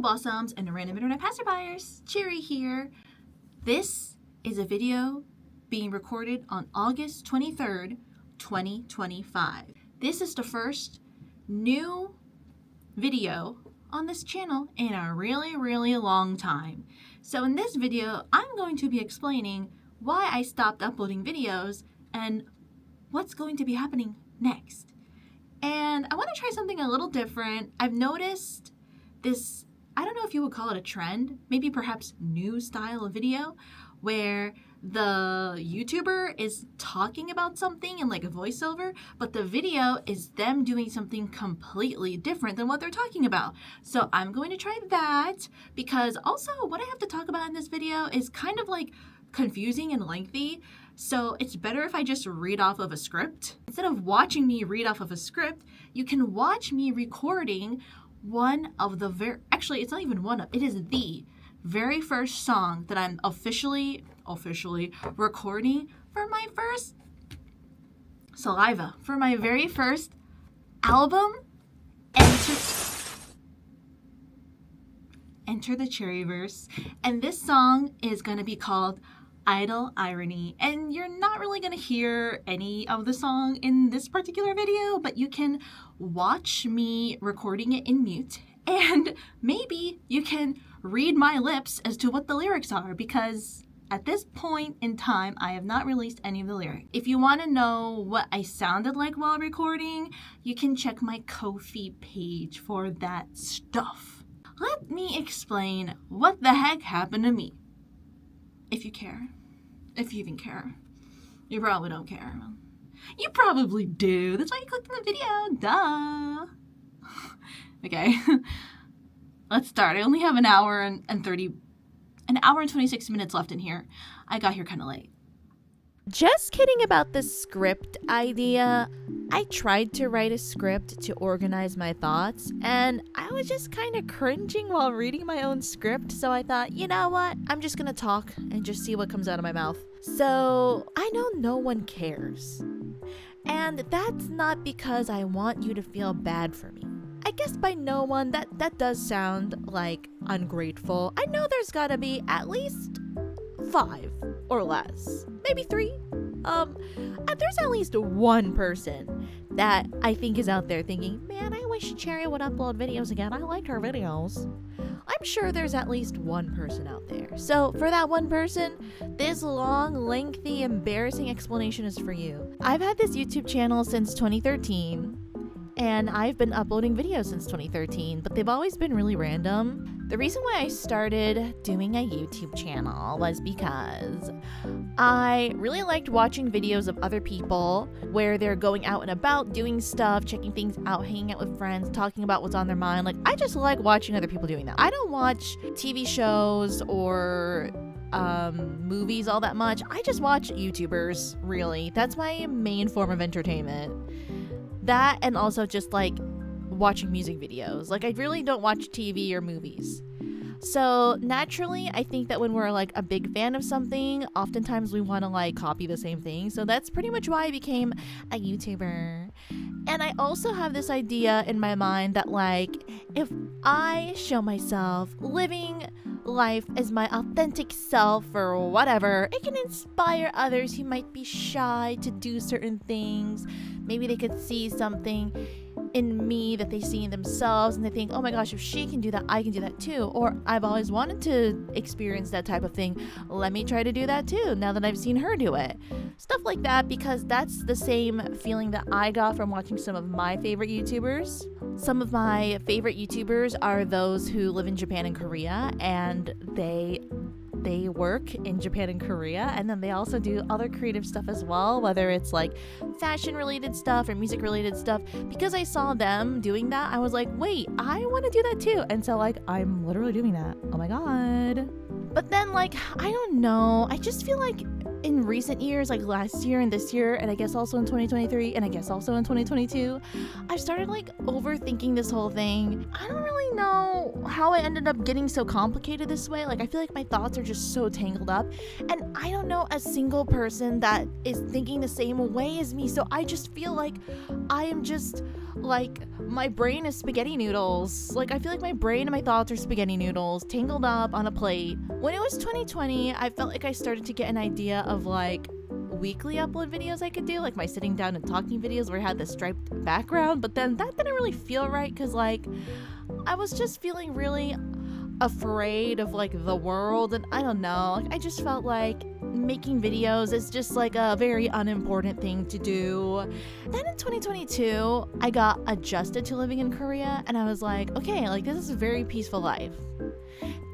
Blossoms and random internet passerbyers, Cherry here. This is a video being recorded on August 23rd, 2025. This is the first new video on this channel in a really long time. So in this video, I'm going to be explaining why I stopped uploading videos and what's going to be happening next. And I want to try something a little different. I've noticed this, I don't know if you would call it a trend, maybe perhaps new style of video, where the YouTuber is talking about something in like a voiceover, but the video is them doing something completely different than what they're talking about. So I'm going to try that, because also what I have to talk about in this video is kind of like confusing and lengthy. So it's better if I just read off of a script. Instead of watching me read off of a script, you can watch me recording one of the actually it's not even one of, it is the very first song that I'm officially recording for my first Saliva, for my very first album, Enter the Cherryverse. And this song is gonna be called Idle Irony, and you're not really gonna hear any of the song in this particular video, but you can watch me recording it in mute, and maybe you can read my lips as to what the lyrics are, because at this point in time, I have not released any of the lyrics. If you want to know what I sounded like while recording, you can check my Ko-fi page for that stuff. Let me explain what the heck happened to me. If you care. If you even care. You probably don't care. You probably do. That's why you clicked on the video. Duh. Okay. Let's start. I only have an hour and 26 minutes left in here. I got here kind of late. Just kidding about the script idea. I tried to write a script to organize my thoughts, and I was just kind of cringing while reading my own script, so I thought, you know what? I'm just gonna talk and just see what comes out of my mouth. So, I know no one cares. And that's not because I want you to feel bad for me. I guess by no one, that does sound like ungrateful. I know there's gotta be at least 5 or less, maybe 3. There's at least one person that I think is out there thinking, man, I wish Cherry would upload videos again. I liked her videos. I'm sure there's at least one person out there. So for that one person, this long, lengthy, embarrassing explanation is for you. I've had this YouTube channel since 2013. And I've been uploading videos since 2013, but they've always been really random. The reason why I started doing a YouTube channel was because I really liked watching videos of other people where they're going out and about, doing stuff, checking things out, hanging out with friends, talking about what's on their mind. Like, I just like watching other people doing that. I don't watch TV shows or movies all that much. I just watch YouTubers, really. That's my main form of entertainment. That, and also just like watching music videos. Like, I really don't watch TV or movies. So naturally, I think that when we're like a big fan of something, oftentimes we want to like copy the same thing. So that's pretty much why I became a YouTuber. And I also have this idea in my mind that like, if I show myself living life as my authentic self or whatever, it can inspire others who might be shy to do certain things. Maybe they could see something in me that they see in themselves and they think, oh my gosh, if she can do that, I can do that too. Or I've always wanted to experience that type of thing. Let me try to do that too, now that I've seen her do it. Stuff like that, because that's the same feeling that I got from watching some of my favorite YouTubers. Some of my favorite YouTubers are those who live in Japan and Korea, and they work in Japan and Korea, and then they also do other creative stuff as well, whether it's like fashion related stuff or music related stuff. Because I saw them doing that, I was like, wait, I want to do that too. And so like, I'm literally doing that. Oh my god. But then like, I don't know, I just feel like in recent years, like last year and this year, and I guess also in 2023, and I guess also in 2022, I've started like overthinking this whole thing. I don't really know how I ended up getting so complicated this way. Like, I feel like my thoughts are just so tangled up, and I don't know a single person that is thinking the same way as me. So I just feel like I am just like, my brain is spaghetti noodles. Like, I feel like my brain and my thoughts are spaghetti noodles tangled up on a plate. When it was 2020, I felt like I started to get an idea of like weekly upload videos I could do, like my sitting down and talking videos where I had the striped background, but then that didn't really feel right because like I was just feeling really afraid of like the world, and I don't know, like I just felt like making videos is just like a very unimportant thing to do. Then in 2022, I got adjusted to living in Korea, and I was like, okay, like this is a very peaceful life.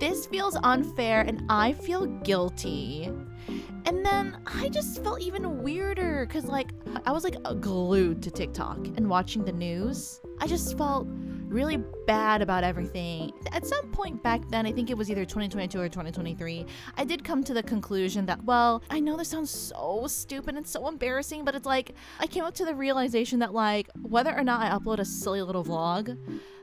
This feels unfair and I feel guilty. And then I just felt even weirder because like I was like glued to TikTok and watching the news. I just felt really bad about everything. At some point back then, I think it was either 2022 or 2023, I did come to the conclusion that, well, I know this sounds so stupid and so embarrassing, but it's like I came up to the realization that like whether or not I upload a silly little vlog,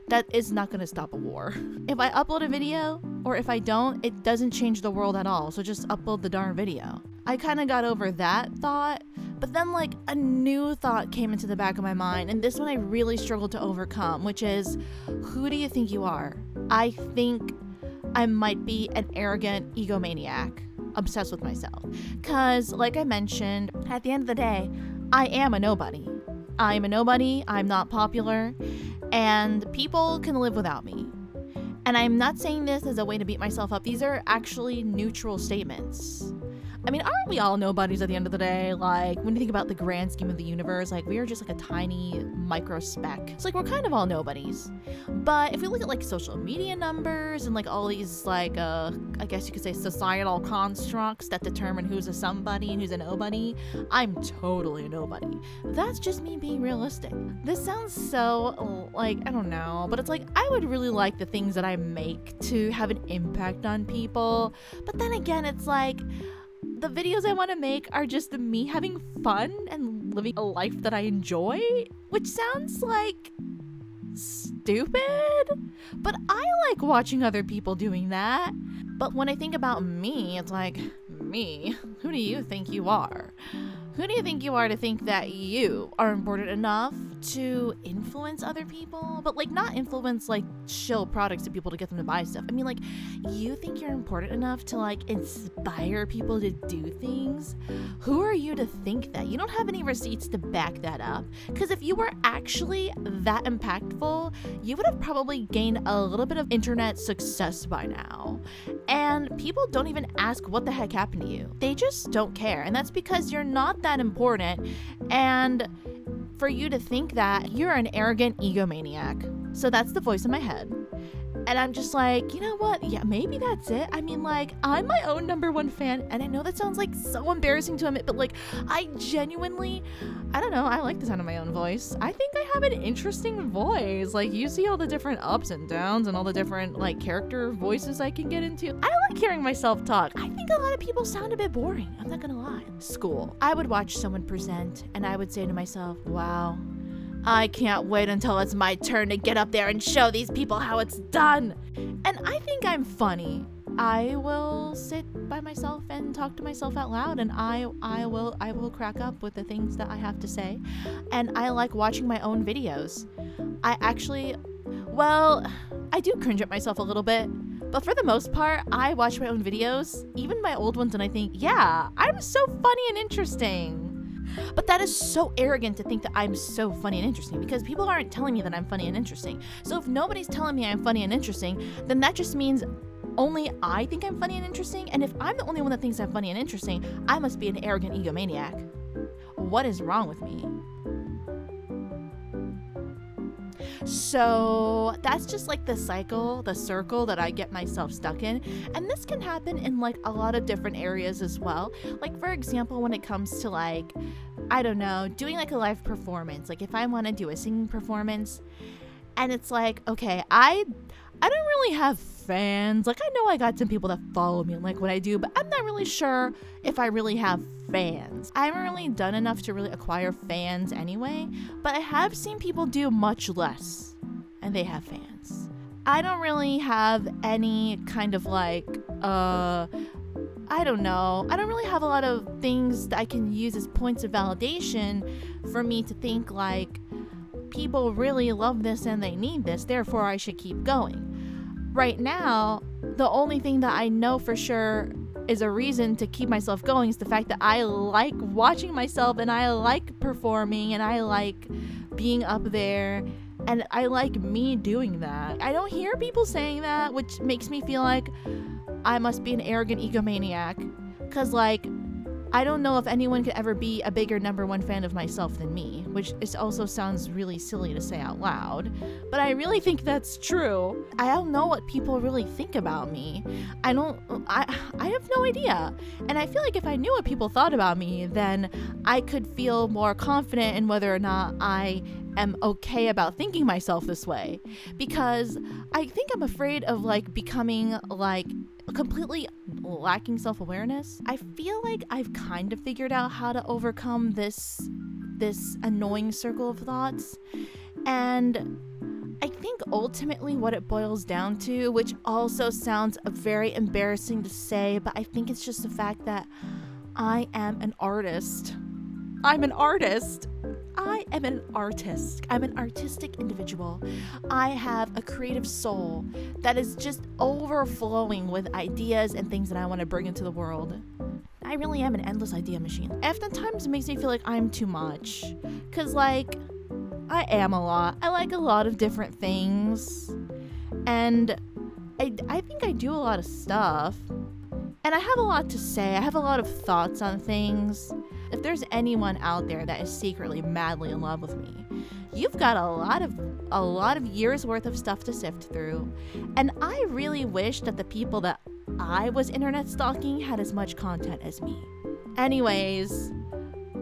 that is not going to stop a war. If I upload a video or if I don't, it doesn't change the world at all. So just upload the darn video. I kind of got over that thought, but then like a new thought came into the back of my mind, and this one I really struggled to overcome, which is, who do you think you are? I think I might be an arrogant egomaniac, obsessed with myself. Cause like I mentioned, at the end of the day, I am a nobody. I'm a nobody, I'm not popular, and people can live without me. And I'm not saying this as a way to beat myself up. These are actually neutral statements. I mean, aren't we all nobodies at the end of the day? Like, when you think about the grand scheme of the universe, like, we are just like a tiny micro speck. It's like, we're kind of all nobodies. But if we look at like social media numbers and like all these like, I guess you could say societal constructs that determine who's a somebody and who's a nobody, I'm totally a nobody. That's just me being realistic. This sounds so, like, I don't know, but it's like, I would really like the things that I make to have an impact on people. But then again, it's like, the videos I want to make are just me having fun and living a life that I enjoy, which sounds like stupid, but I like watching other people doing that. But when I think about me, it's like, me? Who do you think you are? Who do you think you are to think that you are important enough to influence other people? But like, not influence like shill products to people to get them to buy stuff. I mean, like, you think you're important enough to like inspire people to do things? Who are you to think that? You don't have any receipts to back that up. Because if you were actually that impactful, you would have probably gained a little bit of internet success by now. And people don't even ask what the heck happened to you. They just don't care. And that's because you're not that important. And for you to think that, you're an arrogant egomaniac. So that's the voice in my head. And I'm just like, you know what? Yeah, maybe that's it. I mean, like, I'm my own #1 fan. And I know that sounds like so embarrassing to admit, but like, I genuinely, I don't know, I like the sound of my own voice. I think I have an interesting voice. Like, you see all the different ups and downs and all the different like character voices I can get into. I like hearing myself talk. I think a lot of people sound a bit boring. I'm not gonna lie. School. I would watch someone present and I would say to myself, wow, I can't wait until it's my turn to get up there and show these people how it's done. And I think I'm funny. I will sit by myself and talk to myself out loud, and I will crack up with the things that I have to say. And I like watching my own videos. I actually, well, I do cringe at myself a little bit, but for the most part, I watch my own videos, even my old ones, and I think, yeah, I'm so funny and interesting. But that is so arrogant to think that I'm so funny and interesting, because people aren't telling me that I'm funny and interesting. So if nobody's telling me I'm funny and interesting, then that just means only I think I'm funny and interesting. And if I'm the only one that thinks I'm funny and interesting, I must be an arrogant egomaniac. What is wrong with me? So that's just like the circle that I get myself stuck in. And this can happen in like a lot of different areas as well. Like, for example, when it comes to like, I don't know, doing like a live performance. Like if I want to do a singing performance and it's like, okay, I don't really have fans. Like, I know I got some people that follow me and like what I do, but I'm not really sure if I really have fans. I haven't really done enough to really acquire fans anyway, but I have seen people do much less, and they have fans. I don't really have any kind of like, I don't know. I don't really have a lot of things that I can use as points of validation for me to think like people really love this and they need this, therefore I should keep going. Right now, the only thing that I know for sure is a reason to keep myself going is the fact that I like watching myself and I like performing and I like being up there and I like me doing that. I don't hear people saying that, which makes me feel like I must be an arrogant egomaniac, because like I don't know if anyone could ever be a bigger number one fan of myself than me, which is also sounds really silly to say out loud, but I really think that's true. I don't know what people really think about me. I have no idea. And I feel like if I knew what people thought about me, then I could feel more confident in whether or not I am okay about thinking myself this way, because I think I'm afraid of like becoming like completely lacking self-awareness. I feel like I've kind of figured out how to overcome this annoying circle of thoughts, and I think ultimately what it boils down to, which also sounds very embarrassing to say, but I think it's just the fact that I am an artist. I'm an artist. I am an artist. I'm an artistic individual. I have a creative soul that is just overflowing with ideas and things that I want to bring into the world. I really am an endless idea machine. Oftentimes it makes me feel like I'm too much, because like I am a lot. I like a lot of different things, and I think I do a lot of stuff, and I have a lot to say. I have a lot of thoughts on things. If there's anyone out there that is secretly madly in love with me, you've got a lot of years worth of stuff to sift through. And I really wish that the people that I was internet stalking had as much content as me. Anyways,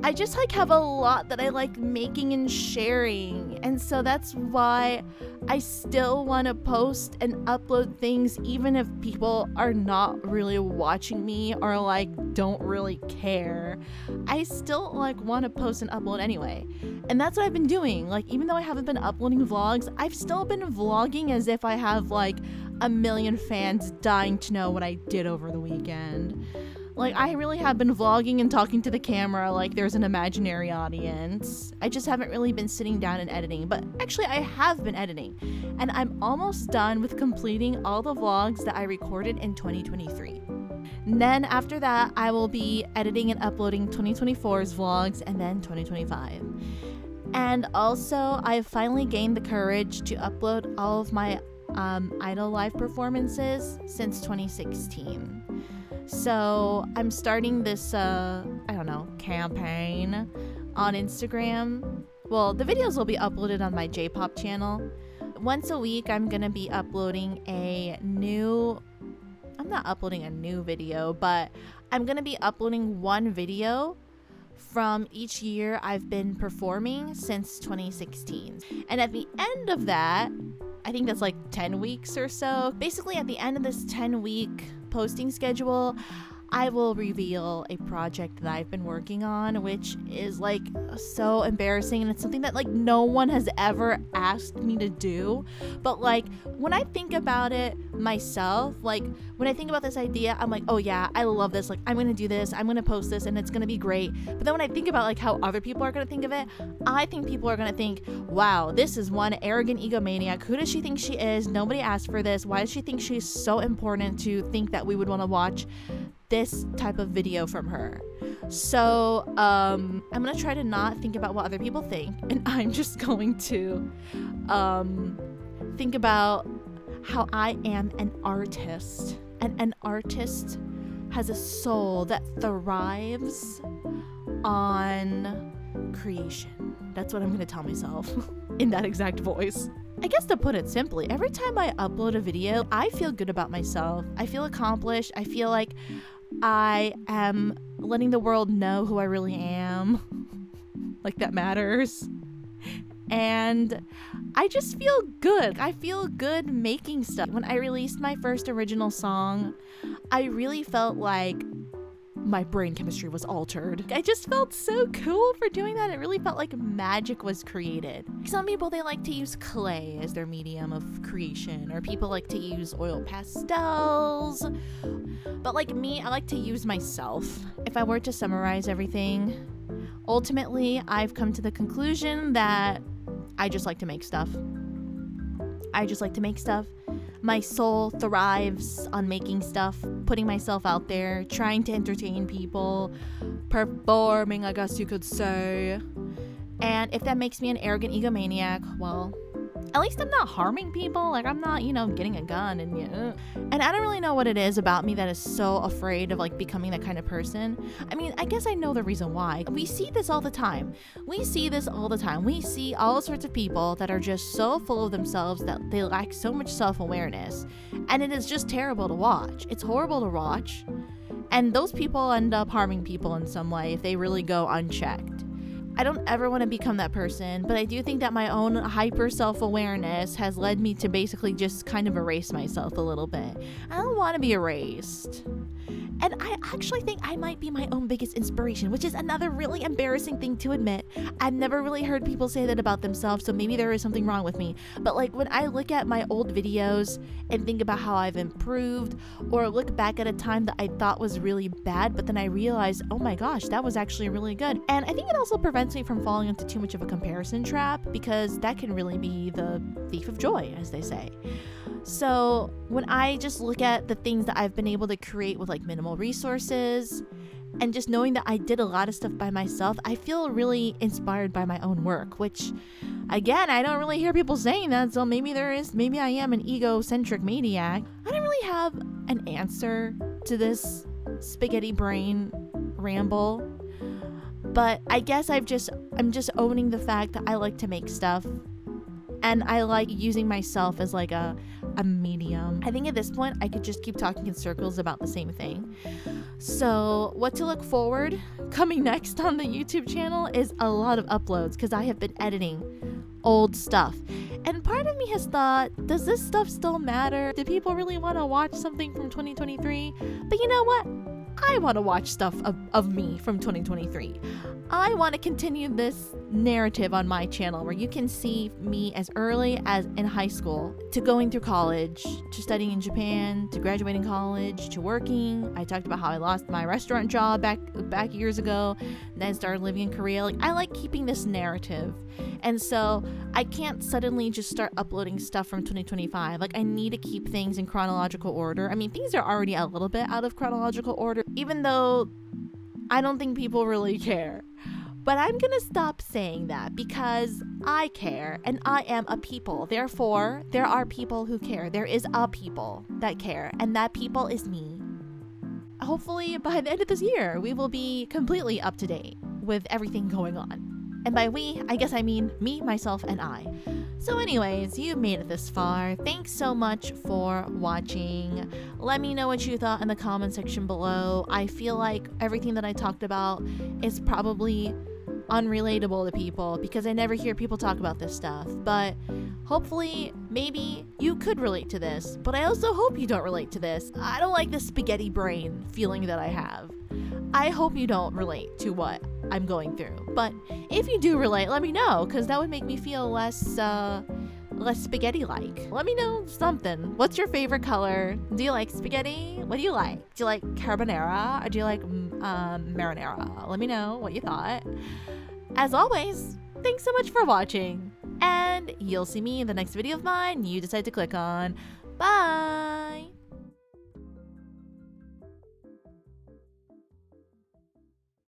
I just like have a lot that I like making and sharing, and so that's why I still want to post and upload things even if people are not really watching me or like don't really care. I still like want to post and upload anyway, and that's what I've been doing. Like, even though I haven't been uploading vlogs, I've still been vlogging as if I have like a million fans dying to know what I did over the weekend. Like, I really have been vlogging and talking to the camera like there's an imaginary audience. I just haven't really been sitting down and editing, but actually I have been editing, and I'm almost done with completing all the vlogs that I recorded in 2023. And then after that, I will be editing and uploading 2024's vlogs and then 2025. And also, I've finally gained the courage to upload all of my Idol live performances since 2016. So I'm starting this, campaign on Instagram. Well, the videos will be uploaded on my J-pop channel. Once a week, I'm going to be uploading I'm not uploading a new video, but I'm going to be uploading one video from each year I've been performing since 2016. And at the end of that, I think that's like 10 weeks or so. Basically, at the end of this 10-week posting schedule, I will reveal a project that I've been working on, which is like so embarrassing, and it's something that like no one has ever asked me to do. But like when I think about it myself, like when I think about this idea, I'm like, oh yeah, I love this. Like, I'm gonna do this, I'm gonna post this, and it's gonna be great. But then when I think about like how other people are gonna think of it, I think people are gonna think, wow, this is one arrogant egomaniac. Who does she think she is? Nobody asked for this. Why does she think she's so important to think that we would want to watch this type of video from her? So I'm gonna try to not think about what other people think, and I'm just going to think about how I am an artist, and an artist has a soul that thrives on creation. That's what I'm gonna tell myself in that exact voice. I guess to put it simply, every time I upload a video, I feel good about myself. I feel accomplished. I feel like I am letting the world know who I really am. Like, that matters. And I just feel good. I feel good making stuff. When I released my first original song, I really felt like my brain chemistry was altered. I just felt so cool for doing that. It really felt like magic was created. Some people, they like to use clay as their medium of creation, or people like to use oil pastels. But like me, I like to use myself. If I were to summarize everything, ultimately, I've come to the conclusion that I just like to make stuff. I just like to make stuff. My soul thrives on making stuff, putting myself out there, trying to entertain people, performing, I guess you could say. And if that makes me an arrogant egomaniac, well, at least I'm not harming people. Like, I'm not, getting a gun and I don't really know what it is about me that is so afraid of like becoming that kind of person. I mean, I guess I know the reason why. We see this all the time. We see all sorts of people that are just so full of themselves that they lack so much self-awareness. And it is just terrible to watch. It's horrible to watch. And those people end up harming people in some way if they really go unchecked. I don't ever want to become that person, but I do think that my own hyper self-awareness has led me to basically just kind of erase myself a little bit. I don't want to be erased. And I actually think I might be my own biggest inspiration, which is another really embarrassing thing to admit. I've never really heard people say that about themselves, so maybe there is something wrong with me. But like when I look at my old videos and think about how I've improved, or look back at a time that I thought was really bad, but then I realized, oh my gosh, that was actually really good. And I think it also prevents me from falling into too much of a comparison trap, because that can really be the thief of joy, as they say. So when I just look at the things that I've been able to create with like minimal resources, and just knowing that I did a lot of stuff by myself, I feel really inspired by my own work, which again, I don't really hear people saying that. So maybe I am an egocentric maniac. I don't really have an answer to this spaghetti brain ramble, but I guess I'm just owning the fact that I like to make stuff. And I like using myself as like a medium. I think at this point, I could just keep talking in circles about the same thing. So what to look forward coming next on the YouTube channel is a lot of uploads, because I have been editing old stuff. And part of me has thought, does this stuff still matter? Do people really want to watch something from 2023? But you know what? I want to watch stuff of me from 2023. I want to continue this narrative on my channel where you can see me as early as in high school, to going through college, to studying in Japan, to graduating college, to working. I talked about how I lost my restaurant job back years ago, then started living in Korea. Like, I like keeping this narrative. And so I can't suddenly just start uploading stuff from 2025. Like, I need to keep things in chronological order. I mean, things are already a little bit out of chronological order, even though I don't think people really care. But I'm gonna stop saying that, because I care and I am a people. Therefore, there are people who care. There is a people that care, and that people is me. Hopefully by the end of this year, we will be completely up to date with everything going on. And by we, I guess I mean me, myself, and I. So anyways, you made it this far. Thanks so much for watching. Let me know what you thought in the comment section below. I feel like everything that I talked about is probably unrelatable to people, because I never hear people talk about this stuff. But hopefully, maybe you could relate to this. But I also hope you don't relate to this. I don't like this spaghetti brain feeling that I have. I hope you don't relate to what I'm going through. But if you do relate, let me know, because that would make me feel less spaghetti-like. Let me know something. What's your favorite color? Do you like spaghetti? What do you like? Do you like carbonara, or do you like marinara? Let me know what you thought. As always, thanks so much for watching, and you'll see me in the next video of mine you decide to click on. Bye!